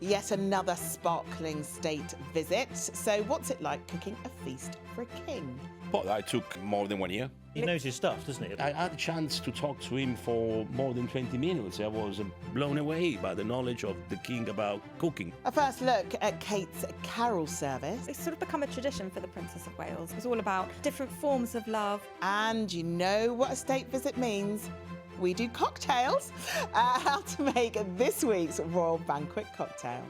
Yet another sparkling state visit. So what's it like cooking a feast for a king? Well, that took more than 1 year. He knows his stuff, doesn't he? I had a chance to talk to him for more than 20 minutes. I was blown away by the knowledge of the king about cooking. A first look at Kate's carol service. It's sort of become a tradition for the Princess of Wales. It's all about different forms of love. And you know what a state visit means. We do cocktails. How to make this week's Royal Banquet cocktail.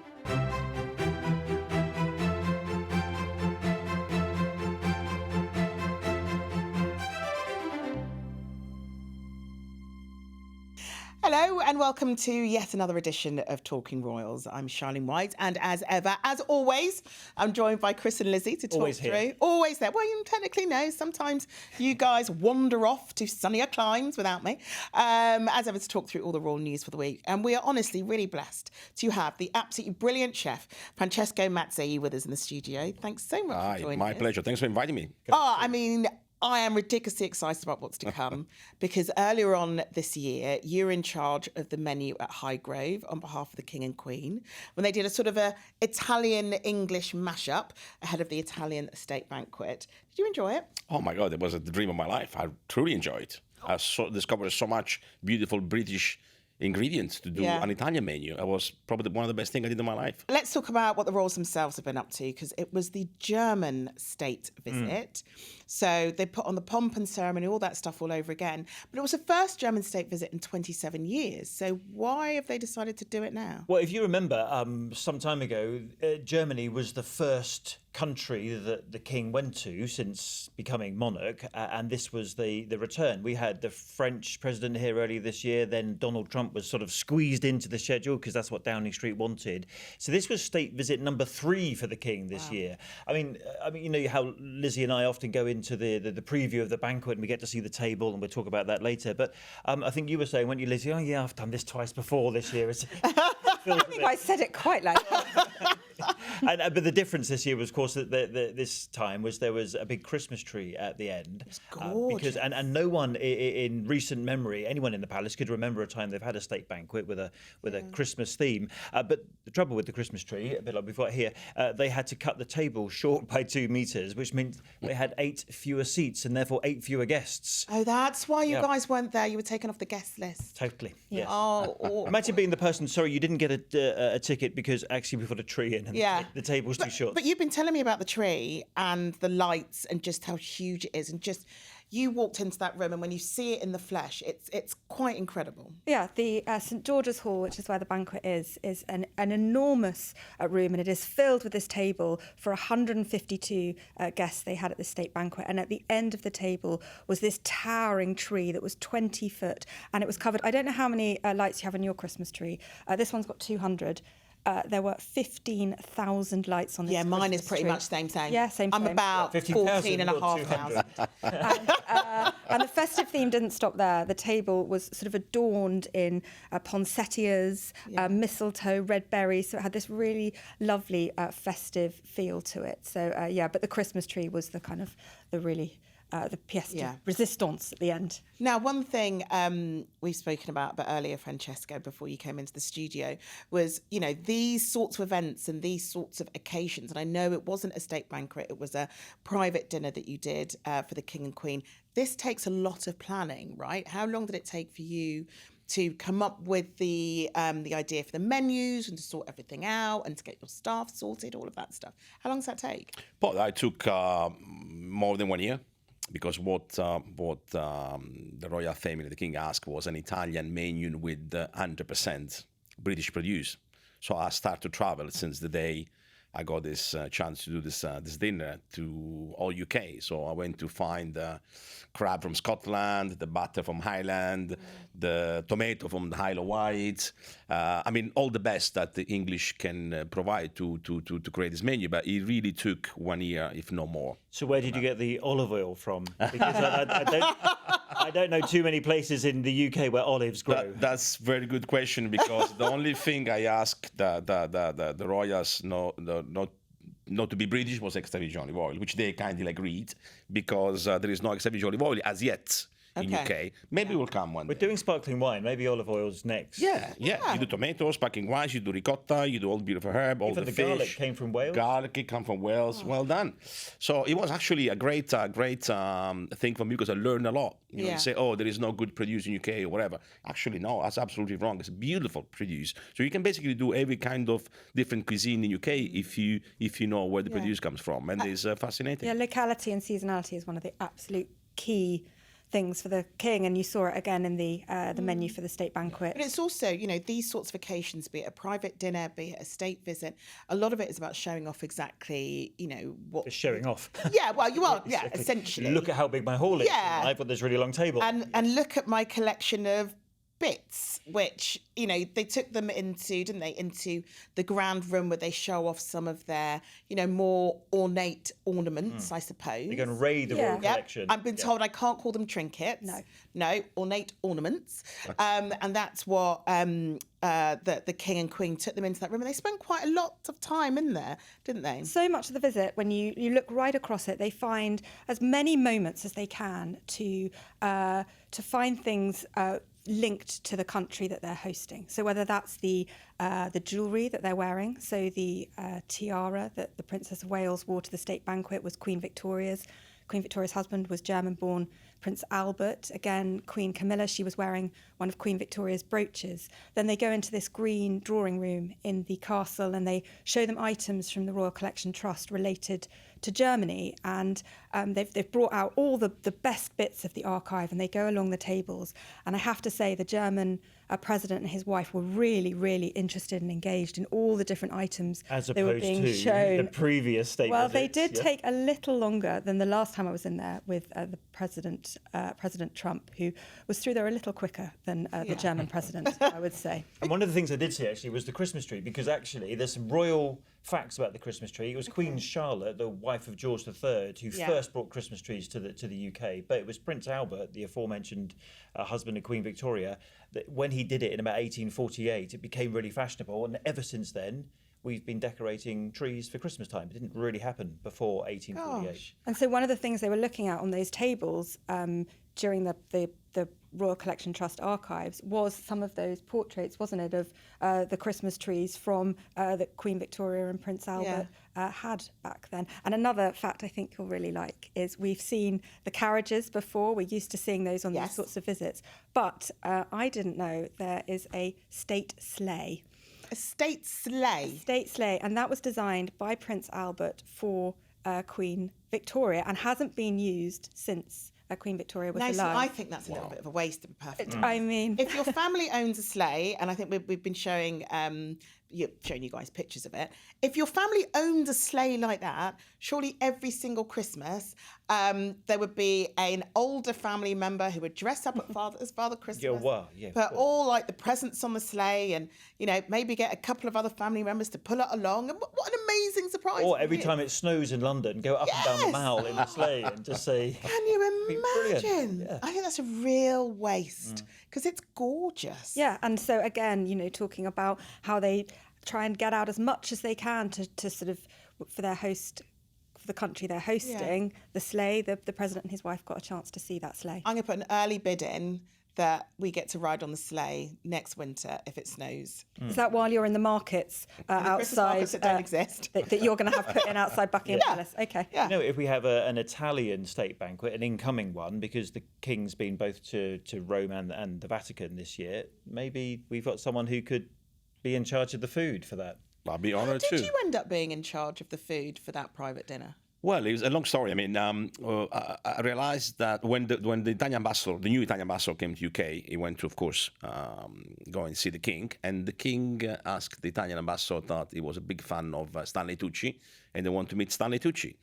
Hello and welcome to yet another edition of Talking Royals. I'm Charlene White and as ever, as always, I'm joined by Chris and Lizzie to talk Always through. here. Always there. Well, you technically know, sometimes you guys wander off to sunnier climes without me, as ever to talk through all the royal news for the week. And we are honestly really blessed to have the absolutely brilliant chef, Francesco Mazzei, with us in the studio. Thanks so much for joining My us. pleasure. Thanks for inviting me. I am ridiculously excited about what's to come because earlier on this year, you're in charge of the menu at Highgrove on behalf of the King and Queen when they did a sort of a Italian-English mashup ahead of the Italian state banquet. Did you enjoy it? Oh my God, it was the dream of my life. I truly enjoyed it. I discovered so much beautiful British ingredients to do an Italian menu. It was probably one of the best things I did in my life. Let's talk about what the royals themselves have been up to because it was the German state visit. So they put on the pomp and ceremony, all that stuff all over again. But it was the first German state visit in 27 years. So why have they decided to do it now? Well, if you remember, some time ago, Germany was the first country that the king went to since becoming monarch, and this was the return. We had the French president here earlier this year, then Donald Trump was sort of squeezed into the schedule because that's what Downing Street wanted. So this was state visit number 3 for the king this year. I mean, you know how Lizzie and I often go into the preview of the banquet and we get to see the table, and we'll talk about that later. But I think you were saying, weren't you, Lizzie? Oh yeah, I've done this twice before this year. I think I said it quite like that. But the difference this year was, of course, that this time was there was a big Christmas tree at the end. It's gorgeous. And no one in recent memory, anyone in the palace could remember a time they've had a state banquet with a Christmas theme. But the trouble with the Christmas tree, a bit like before here, they had to cut the table short by 2 meters, which meant they had 8 fewer seats and therefore 8 fewer guests. Oh, that's why you guys weren't there. You were taken off the guest list. Totally. Yes. Oh, Imagine being the person, sorry, you didn't get a ticket because actually we put a tree in and the table's too short. But you've been telling me about the tree and the lights and just how huge it is, and just you walked into that room and when you see it in the flesh, it's quite incredible. Yeah, the St George's Hall, which is where the banquet is an enormous room, and it is filled with this table for 152 guests they had at the state banquet. And at the end of the table was this towering tree that was 20 foot, and it was covered. I don't know how many lights you have on your Christmas tree. This one's got 200. There were 15,000 lights on this. Yeah, mine Christmas is pretty tree. much same. Yeah, same. I'm about 14 and a half thousand. And the festive theme didn't stop there. The table was sort of adorned in poinsettias, mistletoe, red berries. So it had this really lovely festive feel to it. So, but the Christmas tree was the kind of the pièce de résistance at the end. Now, one thing we've spoken about a bit earlier, Francesco, before you came into the studio, was, you know, these sorts of events and these sorts of occasions. And I know it wasn't a state banquet, it was a private dinner that you did for the King and Queen. This takes a lot of planning, right? How long did it take for you to come up with the idea for the menus and to sort everything out and to get your staff sorted, all of that stuff? How long does that take? Well, that took more than 1 year. Because what the royal family, the king, asked was an Italian menu with 100% British produce. So I started to travel since the day I got this chance to do this dinner to all UK. So I went to find the crab from Scotland, the butter from Highland, the tomato from the Isle of Wight. I mean, all the best that the English can provide to create this menu. But it really took 1 year, if no more. So where did you get the olive oil from? Because I don't know too many places in the UK where olives grow. That's a very good question, because the only thing I asked the royals not to be British was extra virgin olive oil, which they kindly agreed, because there is no extra virgin olive oil as yet in UK. Maybe we'll come one We're day. doing sparkling wine. Maybe olive oil's next. Yeah. You do tomatoes, sparkling wines, you do ricotta, you do all the beautiful herb, all Even the the fish. garlic came from Wales. Garlic came from Wales. Well done. So it was actually a great thing for me because I learned a lot. You know, you say, oh, there is no good produce in UK or whatever. Actually, no, that's absolutely wrong. It's a beautiful produce. So you can basically do every kind of different cuisine in UK if you know where the produce comes from, and it's fascinating. Yeah, locality and seasonality is one of the absolute key things for the king, and you saw it again in the menu for the state banquet. But it's also, these sorts of occasions, be it a private dinner, be it a state visit, a lot of it is about showing off exactly, what... Just showing off. Yeah, well, you are, Exactly. essentially. Look at how big my hall is. Yeah. I've got this really long table. And look at my collection of bits, which, they took them into the grand room where they show off some of their, more ornate ornaments, I suppose. You're going to raid the royal collection. I've been told I can't call them trinkets. No, ornate ornaments. And that's what the king and queen took them into that room, and they spent quite a lot of time in there, didn't they? So much of the visit, when you look right across it, they find as many moments as they can to find things linked to the country that they're hosting. So whether that's the jewellery that they're wearing, so the tiara that the Princess of Wales wore to the state banquet was Queen Victoria's. Queen Victoria's husband was German-born Prince Albert. Again, Queen Camilla, she was wearing one of Queen Victoria's brooches. Then they go into this green drawing room in the castle and they show them items from the Royal Collection Trust related to Germany, and they've brought out all the best bits of the archive, and they go along the tables. And I have to say, the German president and his wife were really, really interested and engaged in all the different items As that were opposed being to shown. the previous state Well, they visits, did take a little longer than the last time I was in there with the President Trump, who was through there a little quicker than the German president, I would say. And one of the things I did see actually was the Christmas tree, because actually there's some royal facts about the Christmas tree. It was Queen Charlotte, the wife of George III, who first brought Christmas trees to the UK. But it was Prince Albert, the aforementioned husband of Queen Victoria, that when he did it in about 1848, it became really fashionable. And ever since then, we've been decorating trees for Christmas time. It didn't really happen before 1848. Gosh. And so one of the things they were looking at on those tables during the Royal Collection Trust archives was some of those portraits, wasn't it, of the Christmas trees from that Queen Victoria and Prince Albert had back then. And another fact I think you'll really like is we've seen the carriages before. We're used to seeing those on these sorts of visits. But I didn't know there is a state sleigh. A state sleigh. State sleigh, and that was designed by Prince Albert for Queen Victoria and hasn't been used since Queen Victoria was alive. I think that's a little bit of a waste, to be perfect. I mean, if your family owns a sleigh, and I think we've been showing you guys pictures of it. If your family owned a sleigh like that, surely every single Christmas there would be an older family member who would dress up as Father Christmas. Put all like the presents on the sleigh, and maybe get a couple of other family members to pull it along. And what an amazing surprise! Or every time it snows in London, go up and down the Mall in the sleigh and just say, "Can you imagine?" Yeah. I think that's a real waste because it's gorgeous. yeah, and so again, talking about how they try and get out as much as they can to sort of for the country they're hosting, the sleigh. The president and his wife got a chance to see that sleigh. I'm going to put an early bid in that we get to ride on the sleigh next winter if it snows. Is that while you're in the markets The Christmas outside markets that don't exist. that you're going to have put in outside Buckingham Palace? Okay. Yeah. if we have an Italian state banquet, an incoming one, because the King's been both to Rome and the Vatican this year, maybe we've got someone who could be in charge of the food for that. I'd be honoured too. Did you end up being in charge of the food for that private dinner? Well, it was a long story. I mean, I realized that when the Italian ambassador, the new Italian ambassador, came to UK, he went to, of course, go and see the king. And the king asked the Italian ambassador that he was a big fan of Stanley Tucci, and they want to meet Stanley Tucci.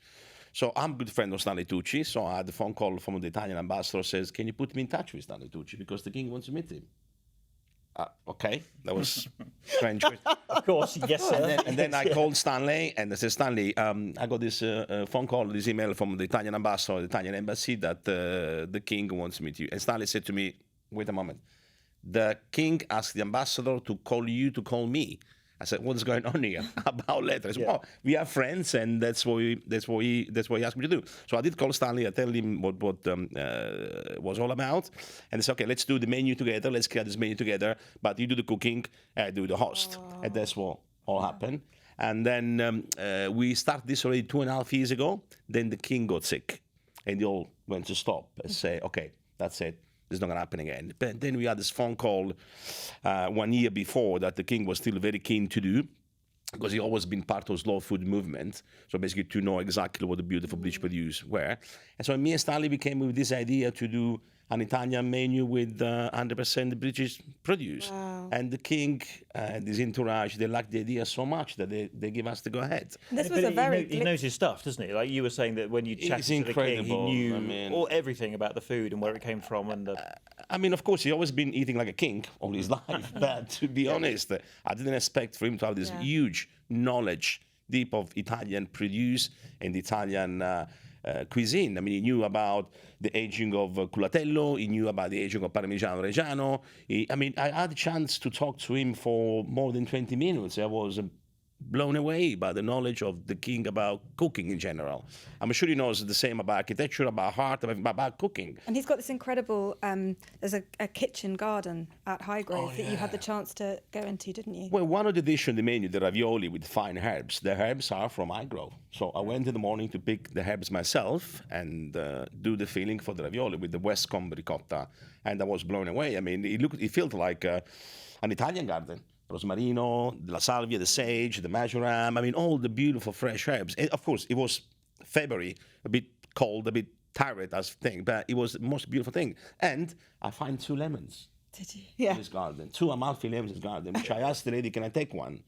So I'm a good friend of Stanley Tucci. So I had a phone call from the Italian ambassador, says, "Can you put me in touch with Stanley Tucci because the king wants to meet him?" Okay, that was strange. Of course, yes, sir. And then I called Stanley and I said, "Stanley, I got this phone call, this email from the Italian ambassador, the Italian embassy, that the king wants to meet you." And Stanley said to me, "Wait a moment. The king asked the ambassador to call you to call me. I said, "What's going on here about letters?" Well, we are friends, and that's what he asked me to do. So I did call Stanley. I tell him what was all about, and they said, "Okay, let's do the menu together. Let's create this menu together. But you do the cooking, I do the host," and that's what all happened. And then we started this already 2.5 years ago. Then the king got sick, and they all went to stop and say, "Okay, that's it. It's not going to happen again." But then we had this phone call 1 year before that the king was still very keen to do, because he always been part of slow food movement. So basically to know exactly what the beautiful British produce were. And so me and Stanley became with this idea to do an Italian menu with 100% British produce. Wow. And the king and his entourage, they liked the idea so much that they give us the go-ahead. This But was a very he knows his stuff, doesn't he? Like you were saying that when you chatted to the king, he incredible. knew I mean, everything about the food and where it came from. And I mean, of course, he's always been eating like a king all his life. But to be honest, I didn't expect for him to have this huge knowledge, deep of Italian produce and Italian cuisine. I mean, he knew about the aging of culatello. He knew about the aging of Parmigiano Reggiano. I had a chance to talk to him for more than 20 minutes. I was blown away by the knowledge of the king about cooking in general. I'm sure he knows the same about architecture, about art, about cooking. And he's got this incredible, there's a kitchen garden at Highgrove that you had the chance to go into, didn't you? Well, one of the dishes on the menu, the ravioli with fine herbs. The herbs are from Highgrove. So I went in the morning to pick the herbs myself and do the filling for the ravioli with the Westcombe ricotta. And I was blown away. I mean, it felt like an Italian garden. Rosmarino, la salvia, the sage, the marjoram. I mean, all the beautiful fresh herbs. And of course, it was February, a bit cold, a bit tired as thing, but it was the most beautiful thing. And I find 2 lemons Did you? Yeah. in this garden, 2 Amalfi lemons in this garden, which I asked the lady, "Can I take one?"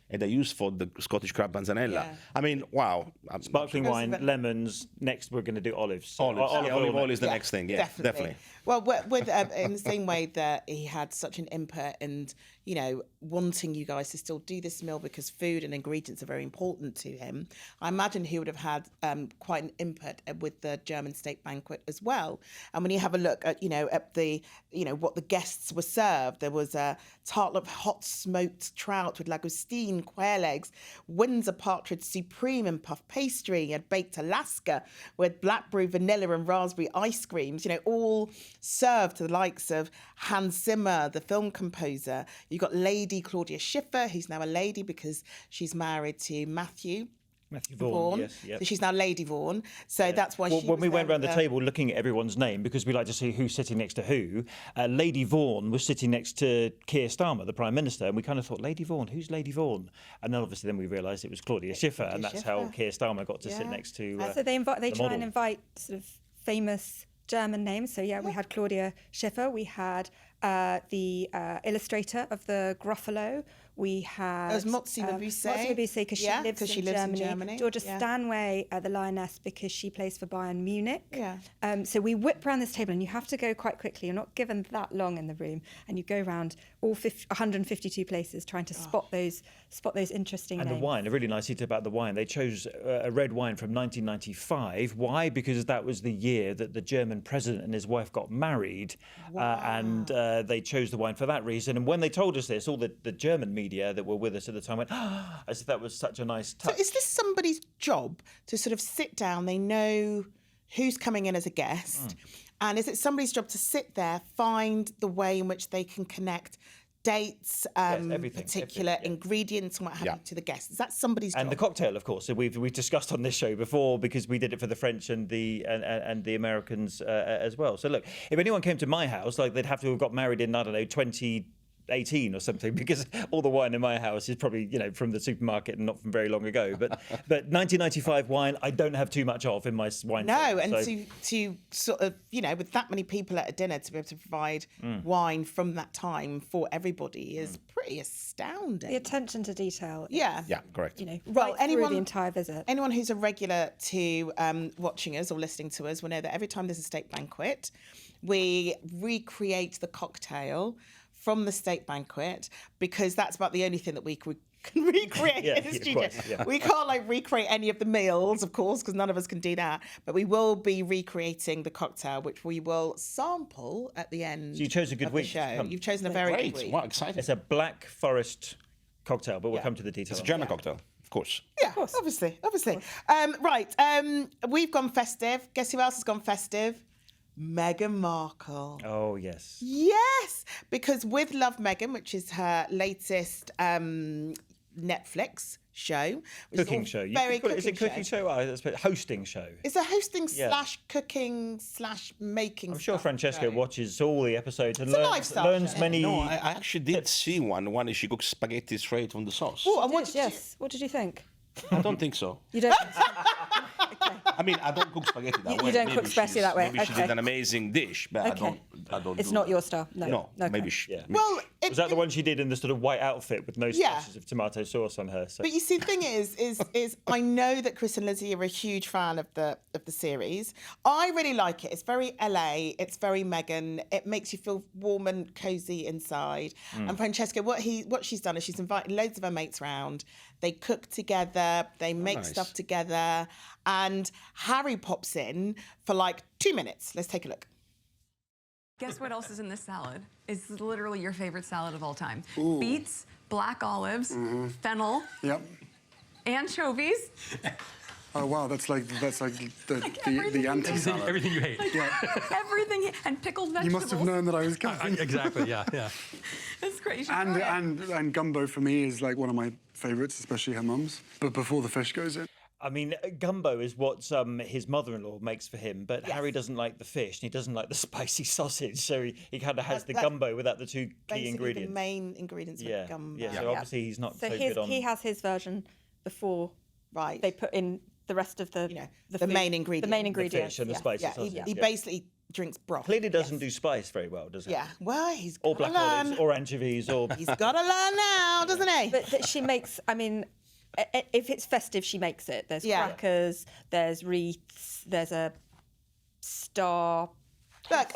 And I used for the Scottish crab panzanella. Yeah. I mean, wow. sparkling wine, lemons. Next, we're going to do olives. Olive oil is the next thing. Yeah, definitely. Well, with in the same way that he had such an input and, you know, wanting you guys to still do this meal because food and ingredients are very important to him, I imagine he would have had quite an input with the German state banquet as well. And when you have a look at, what the guests were served, there was a tartlet of hot smoked trout with langoustine, quail eggs, Windsor partridge supreme and puff pastry. You had baked Alaska with blackberry, vanilla and raspberry ice creams, all served to the likes of Hans Zimmer, the film composer. You've got Lady Claudia Schiffer, who's now a lady because she's married to Matthew Vaughan. Yes, yep. So she's now Lady Vaughan. So that's why when we went around the table looking at everyone's name, because we like to see who's sitting next to who, Lady Vaughan was sitting next to Keir Starmer, the Prime Minister, and we kind of thought, Lady Vaughan, who's Lady Vaughan? And then obviously we realised it was Claudia Schiffer, and that's how Keir Starmer got to sit next to So they try model. and invite sort of famous German names. So we had Claudia Schiffer, we had the illustrator of the Gruffalo. We had... It was Motsi Mabuse. Motsi Mabuse, because she lives in Germany. Georgia Yeah. Stanway, the lioness, because she plays for Bayern Munich. Yeah. So we whip around this table, and you have to go quite quickly. You're not given that long in the room, and you go around all 152 places trying to spot those interesting And names. the wine, a really nice detail about the wine. They chose a red wine from 1995. Why? Because that was the year that the German president and his wife got married. And they chose the wine for that reason. And when they told us this, all the German media that were with us at the time went, as if that was such a nice touch. So is this somebody's job to sort of sit down? They know who's coming in as a guest. And is it somebody's job to sit there, find the way in which they can connect dates, particular ingredients and what have you to the guests? Is that somebody's job? And the cocktail, of course, we've discussed on this show before, because we did it for the French and the Americans as well. So look, if anyone came to my house, like they'd have to have got married in, I don't know, 2018 or something, because all the wine in my house is probably from the supermarket and not from very long ago. But 1995 wine, I don't have too much of in my wine. No, and to sort of with that many people at a dinner, to be able to provide wine from that time for everybody is pretty astounding. The attention to detail. Yeah, correct. Right through the entire visit. Anyone who's a regular to watching us or listening to us will know that every time there's a state banquet, we recreate the cocktail from the state banquet, because that's about the only thing that we can recreate in the studio. Course, yeah. We can't recreate any of the meals, of course, because none of us can do that. But we will be recreating the cocktail, which we will sample at the end. So you chose a good of week the to show. come. You've chosen a very good week. Wow, exciting. It's a Black Forest cocktail, but we'll come to the details. It's a German cocktail, of course. Yeah, obviously. Right, we've gone festive. Guess who else has gone festive? Meghan Markle. Oh, yes. Yes, because with Love Meghan, which is her latest Netflix show. Cooking show. Is it cooking show? Hosting show. It's a hosting / cooking / making. I'm sure Francesco show. watches all the episodes and lifestyle learns show. many. No, I actually did see one. One is she cooks spaghetti straight from the sauce. Oh, and what What did you think? I don't think so. You don't. I mean, I don't cook spaghetti that way. You don't cook spaghetti that way. Maybe she did an amazing dish, but I don't. It's do not that. your style. No. No, Okay. maybe she. Yeah. Well, Was that the one she did in the sort of white outfit with no Yeah. splashes of tomato sauce on her? So. But you see, the thing is I know that Chris and Lizzie are a huge fan of the series. I really like it. It's very LA. It's very Meghan. It makes you feel warm and cozy inside. And Francesco, what she's done is she's invited loads of her mates round. They cook together. They make nice. stuff together. And Harry pops in for like 2 minutes. Let's take a look. Guess what else is in this salad? It's literally your favorite salad of all time. Beets, black olives, fennel, Yep. anchovies. Oh wow, that's like the anti salad. Everything you hate. Everything, and pickled You vegetables. must have known that I was coming. Exactly, yeah. That's great. You should try it. And gumbo for me is like one of my favourites, especially her mum's. But before the fish goes in. I mean, gumbo is what his mother-in-law makes for him, but Harry doesn't like the fish and he doesn't like the spicy sausage, so he kind of has the gumbo without the two key Basically, ingredients. the main ingredients Yeah, of gumbo. yeah. So obviously he's not so good on. He has his version before Right. they put in the rest of the the food. main ingredients. The main the ingredients. fish and the yeah. spicy Yeah, sausage. he basically drinks broth. Clearly doesn't do spice very well, does he? Yeah, well, he's Or got to black learn. olives, or anchovies, or He's got to learn now, doesn't he? But she makes, I mean, if it's festive, she makes it. There's Yeah. crackers, there's wreaths, there's a star. Look,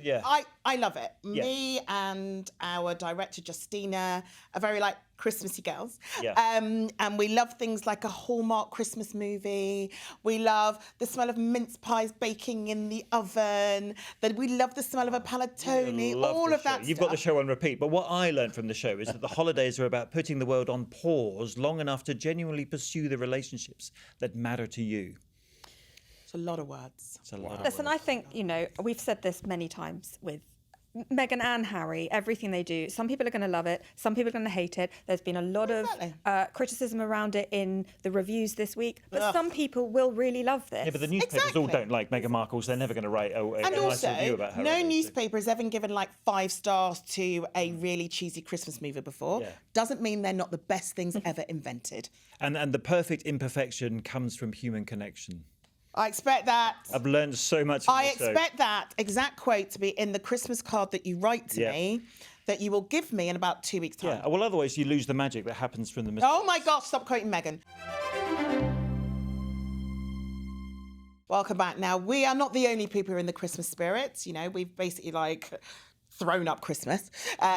Yeah. I love it. Yeah. Me and our director Justina are very like Christmassy girls. Yeah. And we love things like a Hallmark Christmas movie. We love the smell of mince pies baking in the oven. That we love the smell of a panettone. Love All the of that show. You've stuff. got the show on repeat. But what I learned from the show is that the holidays are about putting the world on pause long enough to genuinely pursue the relationships that matter to you. It's a lot of words. It's a lot of Listen, work. I think, we've said this many times with Meghan and Harry, everything they do. Some people are going to love it. Some people are going to hate it. There's been a lot of criticism around it in the reviews this week. But some people will really love this. Yeah, but the newspapers all Exactly. don't like Meghan Markle, so they're never going to write a And nice review also, about her. no are they? newspaper has ever given like 5 stars to a really cheesy Christmas movie before. Yeah. Doesn't mean they're not the best things ever invented. And the perfect imperfection comes from human connection. I expect that. I've learned so much from I this show. expect that exact quote to be in the Christmas card that you write to Yeah. me, that you will give me in about 2 weeks' time. Yeah, well, otherwise you lose the magic that happens from the mistakes. Oh my gosh, stop quoting Meghan. Welcome back. Now, we are not the only people who are in the Christmas spirit. We've basically thrown up Christmas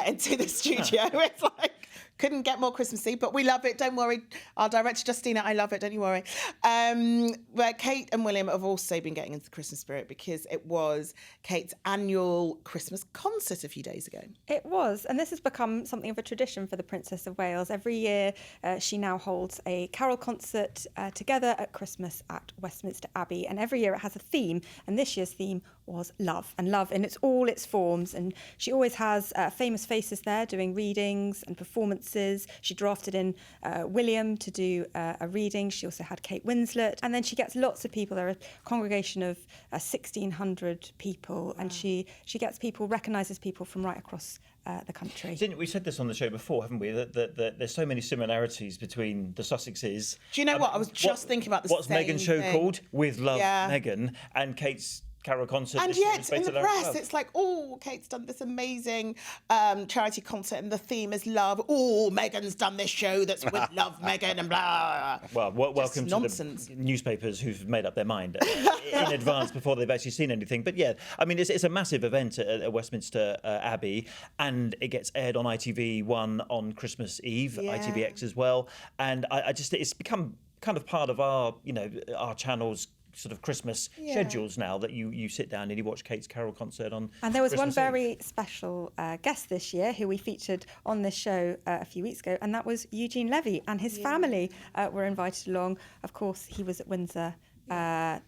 into the studio. It's like, couldn't get more Christmassy, but we love it. Don't worry. Our director, Justina, I love it. Don't you worry. But Kate and William have also been getting into the Christmas spirit because it was Kate's annual Christmas concert a few days ago. It was, and this has become something of a tradition for the Princess of Wales. Every year, she now holds a carol concert together at Christmas at Westminster Abbey, and every year it has a theme, and this year's theme was love, and love in all its forms. And she always has famous faces there doing readings and performances. She drafted in William to do a reading. She also had Kate Winslet, and then she gets lots of people. There are a congregation of 1,600 people, and she recognises people from right across the country. We said this on the show before, haven't we? That there's so many similarities between the Sussexes. Do you know what? I was just thinking about the What's same Meghan's show thing. called? With Love, Yeah. Meghan, and Kate's carol concert. And this year yet, is in based the on press, love. it's like, oh, Kate's done this amazing charity concert, and the theme is love. Oh, Meghan's done this show that's with Love, Meghan, and blah. Well, welcome to nonsense. the newspapers who've made up their mind in advance before they've actually seen anything. But yeah, I mean, it's a massive event at Westminster Abbey, and it gets aired on ITV1 on Christmas Eve, Yeah. ITVX as well. And I just, it's become kind of part of our channel's sort of Christmas schedules now that you sit down and you watch Kate's Carol concert on. And there was Christmas one Eve. very special guest this year who we featured on this show a few weeks ago, and that was Eugene Levy, and his family were invited along. Of course, he was at Windsor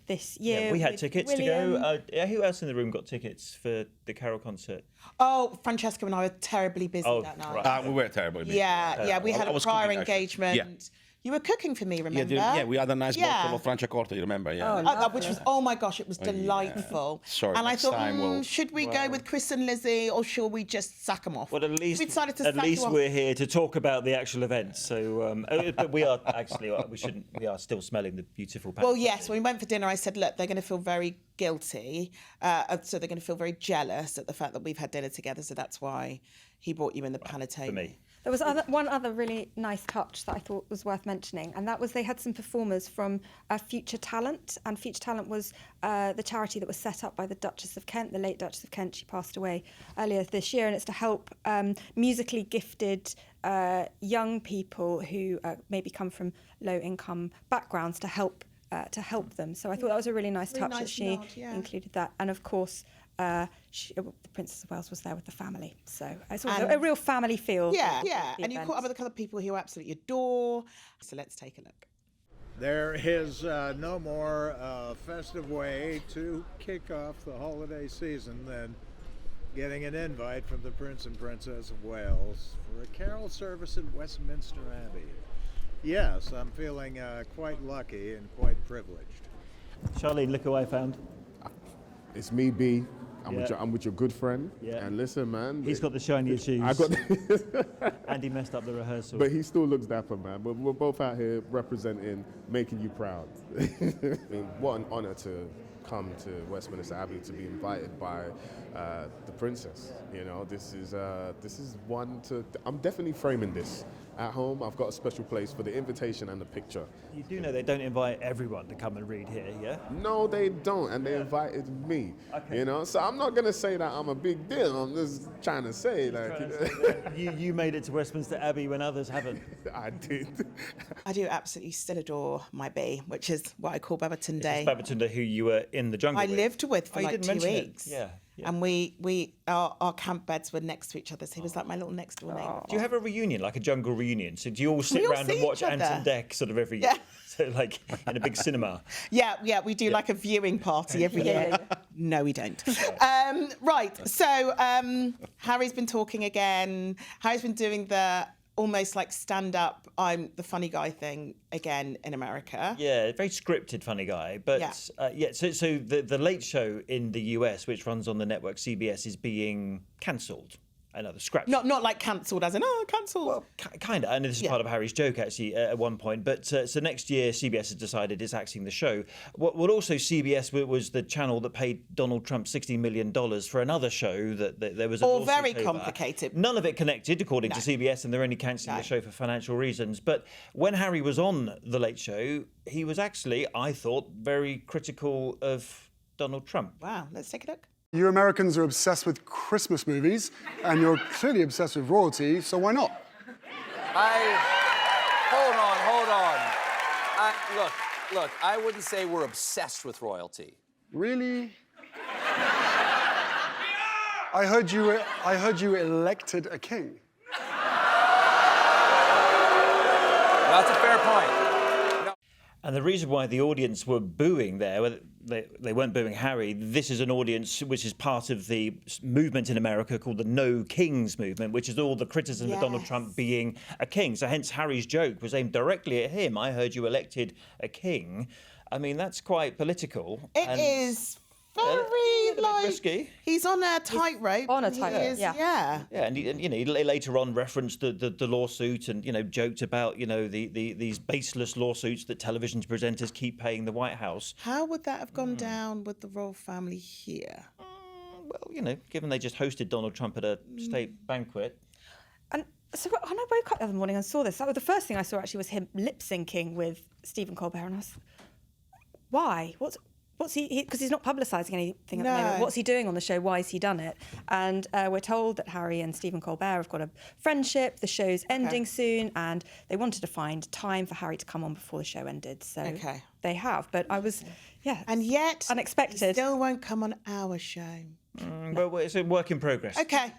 this year. Yeah, we had with tickets William. to go. Who else in the room got tickets for the Carol concert? Oh, Francesco and I were terribly busy that night. right. We were terribly busy. Yeah, we had I a was prior cooking, actually. engagement. Yeah. You were cooking for me, remember? Yeah, we had a nice Yeah. bottle of Franciacorta, you remember? Yeah. Which was, oh my gosh, it was delightful. Sorry, and I next thought, time we'll- should we go with Chris and Lizzie, or shall we just sack them off? Well, at least we decided to sack you off. we're here to talk about the actual event. So, but we are actually we are still smelling the beautiful. Well, yes, when we went for dinner, I said, look, they're going to feel very guilty. So they're going to feel very jealous at the fact that we've had dinner together. So that's why he brought you in the panettone. For me. There was one other really nice touch that I thought was worth mentioning, and that was they had some performers from Future Talent, and Future Talent was the charity that was set up by the Duchess of Kent, the late Duchess of Kent. She passed away earlier this year, and it's to help musically gifted young people who maybe come from low-income backgrounds to help them. So I thought that was a really nice touch that she included that, and of course. The Princess of Wales was there with the family, so it's a real family feel. Yeah. And you caught up with a couple of people who you absolutely adore. So let's take a look. There is no more festive way to kick off the holiday season than getting an invite from the Prince and Princess of Wales for a carol service at Westminster Abbey. Yes, I'm feeling quite lucky and quite privileged. Charlene, look who I found. It's me, B. Yeah. I'm with your good friend. Yeah. And listen, man. He's got the shiniest shoes. I got. And he messed up the rehearsal. But he still looks dapper, man. We're both out here representing, making you proud. I mean, what an honour to come to Westminster Abbey to be invited by the princess. You know, this is one to. I'm definitely framing this at home. I've got a special place for the invitation and the picture. You do know they don't invite everyone to come and read here, yeah? No, they don't, and they invited me. Okay. You know, so I'm not gonna say that I'm a big deal. I'm just trying to say You made it to Westminster Abbey when others haven't. I did. I do absolutely still adore my bee, which is what I call Babatunde. Babatunde, who you were in the jungle I with. lived with for Oh, you like didn't 2 mention it. weeks. Yeah. And our camp beds were next to each other, so he was like my little next door neighbour. Do you have a reunion, like a jungle reunion? So do you all sit all around see and watch each other. Ant and Dec sort of every year? Yeah. So like in a big cinema? Yeah, we do like a viewing party every year. No, we don't. Right, so Harry's been talking again. Harry's been doing the almost like stand-up, I'm the funny guy thing again in America. Yeah, very scripted funny guy. But so the Late Show in the US, which runs on the network CBS, is being cancelled. Another scratch. Not like cancelled as in, cancelled. Well, kind of. And this is part of Harry's joke, actually, at one point. But so next year, CBS has decided it's axing the show. What also CBS was the channel that paid Donald Trump $60 million for another show that there was a All lawsuit very over. complicated. None of it connected, according to CBS, and they're only cancelling the show for financial reasons. But when Harry was on The Late Show, he was actually, I thought, very critical of Donald Trump. Wow, let's take a look. You Americans are obsessed with Christmas movies, and you're clearly obsessed with royalty, so why not? Hold on. Look, I wouldn't say we're obsessed with royalty. Really? I heard you elected a king. That's a fair point. And the reason why the audience were booing there, they weren't booing Harry. This is an audience which is part of the movement in America called the No Kings movement, which is all the criticism of Donald Trump being a king. So hence Harry's joke was aimed directly at him. I heard you elected a king. I mean, that's quite political. It is very like risky. He's on a tightrope. On a tightrope, yeah. Yeah, and he later on referenced the lawsuit and joked about these baseless lawsuits that television presenters keep paying the White House. How would that have gone down with the royal family here? Well, given they just hosted Donald Trump at a state banquet. And so when I woke up the other morning and saw this, that was the first thing I saw actually was him lip syncing with Stephen Colbert, and I was, why? What's what's he, because he's not publicising anything at the No. moment. What's he doing on the show? Why has he done it? And we're told that Harry and Stephen Colbert have got a friendship. The show's ending soon, and they wanted to find time for Harry to come on before the show ended. So they have. But I was, and yet unexpected. He still won't come on our show. Well, it's a work in progress. Okay.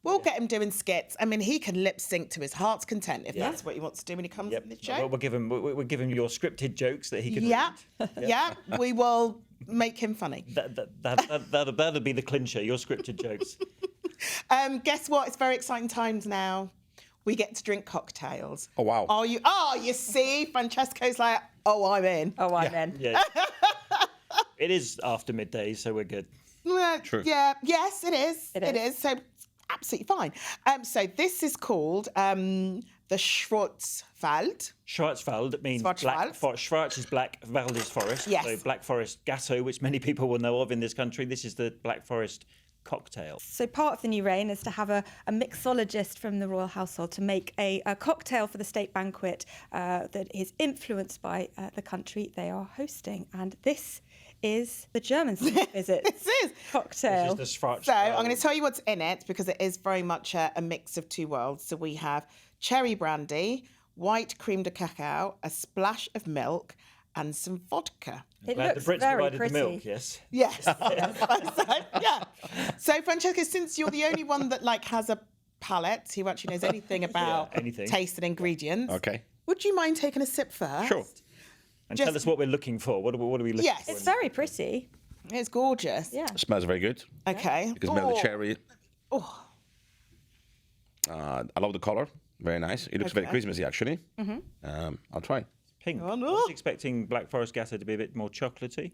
We'll get him doing skits. I mean, he can lip sync to his heart's content if that's what he wants to do when he comes on the show. Well, we'll give him your scripted jokes that he can. Yeah, we will make him funny. That'll be the clincher. Your scripted jokes. Guess what? It's very exciting times now. We get to drink cocktails. Oh wow! Are you? Oh, you see, Francesco's like, oh, I'm in. Oh, I'm in. Yeah. It is after midday, so we're good. True. Yeah. Yes, it is. It is. So absolutely fine. So this is called the Schwarzwald. Schwarzwald means black. Schwarz is black, Wald is forest. Yes. So Black Forest Gatto, which many people will know of in this country. This is the Black Forest cocktail. So part of the new reign is to have a mixologist from the royal household to make a cocktail for the state banquet that is influenced by the country they are hosting. And this is the German visit. This is cocktail. This is the Schwarzwald. So I'm going to tell you what's in it because it is very much a mix of two worlds. So we have cherry brandy, white creme de cacao, a splash of milk, and some vodka. It Glad looks the Brits very provided pretty. the milk, yes. Yes. So Francesco, since you're the only one that has a palate who actually knows anything about taste and ingredients, would you mind taking a sip first? Sure. And tell us what we're looking for. What are we looking for? It's very pretty. It's gorgeous. Yeah. It smells very good. Okay. You can smell the cherry. I love the color. Very nice. It looks very Christmassy, actually. I'll try. Pink. I was expecting Black Forest Gatto to be a bit more chocolatey.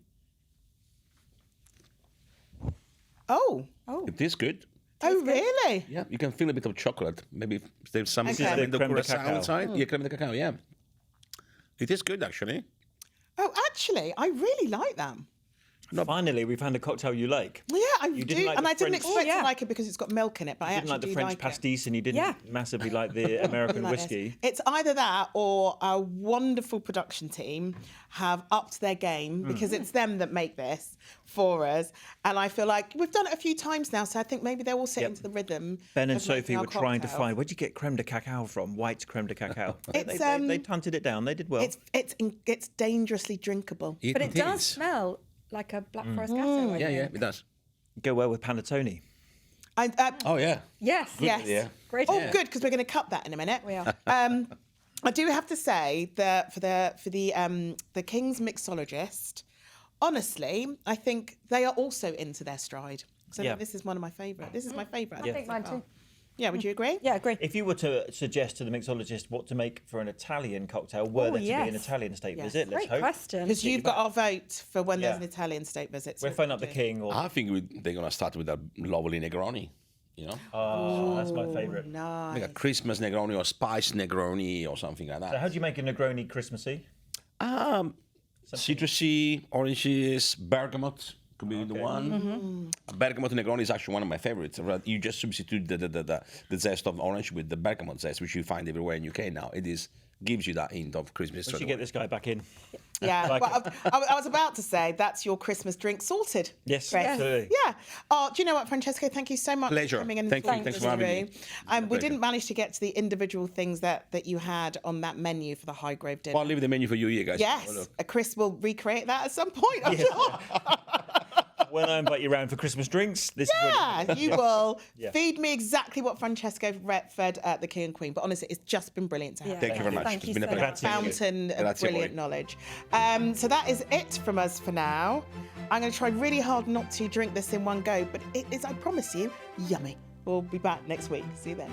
Oh. It is good. Oh, really? Yeah, you can feel a bit of chocolate. Maybe there's some Okay. in the Creme de curacao cacao. inside. Yeah, creme de cacao, yeah. It is good, actually. Oh, actually, I really like that. Finally, we found a cocktail you like. Well, yeah, I You do. didn't like And the I didn't French- expect to like it because it's got milk in it, but I You didn't actually like the do French like pastis and you didn't massively like the American like this. whiskey. It's either that or our wonderful production team have upped their game because it's them that make this for us. And I feel like we've done it a few times now, so I think maybe they're all set into the rhythm. Ben and of making Sophie our were trying to cocktail. find, where'd you get creme de cacao from? White creme de cacao. It's, they hunted it down. They did well. It's dangerously drinkable. But it does smell like a Black Forest Gatto. I Yeah, think. it does. Go well with panettone. Oh, yeah. Yes. Yes. Yeah. Great. Oh, good, because we're going to cut that in a minute. We are. I do have to say that for the King's mixologist, honestly, I think they are also into their stride. So I think this is one of my favourite. This is my favourite. I think mine too. Yeah, would you agree? Yeah, agree. If you were to suggest to the mixologist what to make for an Italian cocktail, were there to be an Italian state visit? Let's Great hope. question. Because you've got our vote for when there's Yeah. an Italian state visit. so We'll phone up the king. Or I think they're going to start with a lovely Negroni, you know? oh, that's my favourite. Nice. Like a Christmas Negroni or spice Negroni or something like So that. how do you make a Negroni Christmassy? Citrusy, oranges, bergamot could be the one. Bergamot Negroni is actually one of my favorites. You just substitute the zest of orange with the bergamot zest, which you find everywhere in UK now. It gives you that hint of Christmas. We should get this guy back in. Yeah, Like well, I was about to say that's your Christmas drink sorted. Yes, Chris. absolutely. Yeah. Oh, do you know what, Francesco? Thank you so much Pleasure. for coming in. Thank you. and Thanks talking for having through. me. We Pleasure. didn't manage to get to the individual things that you had on that menu for the Highgrove dinner. Well, I'll leave the menu for you here, guys. Yes, Chris will recreate that at some point, I'm sure. When I invite you round for Christmas drinks, this is Yeah, you will Yeah. feed me exactly what Francesco fed the King and Queen. But honestly, it's just been brilliant to have. Yeah. Thank you very much. Thank It's you been a so pleasure. much. Fountain of Grazie a brilliant voi. knowledge. So that is it from us for now. I'm going to try really hard not to drink this in one go, but it is, I promise you, yummy. We'll be back next week. See you then.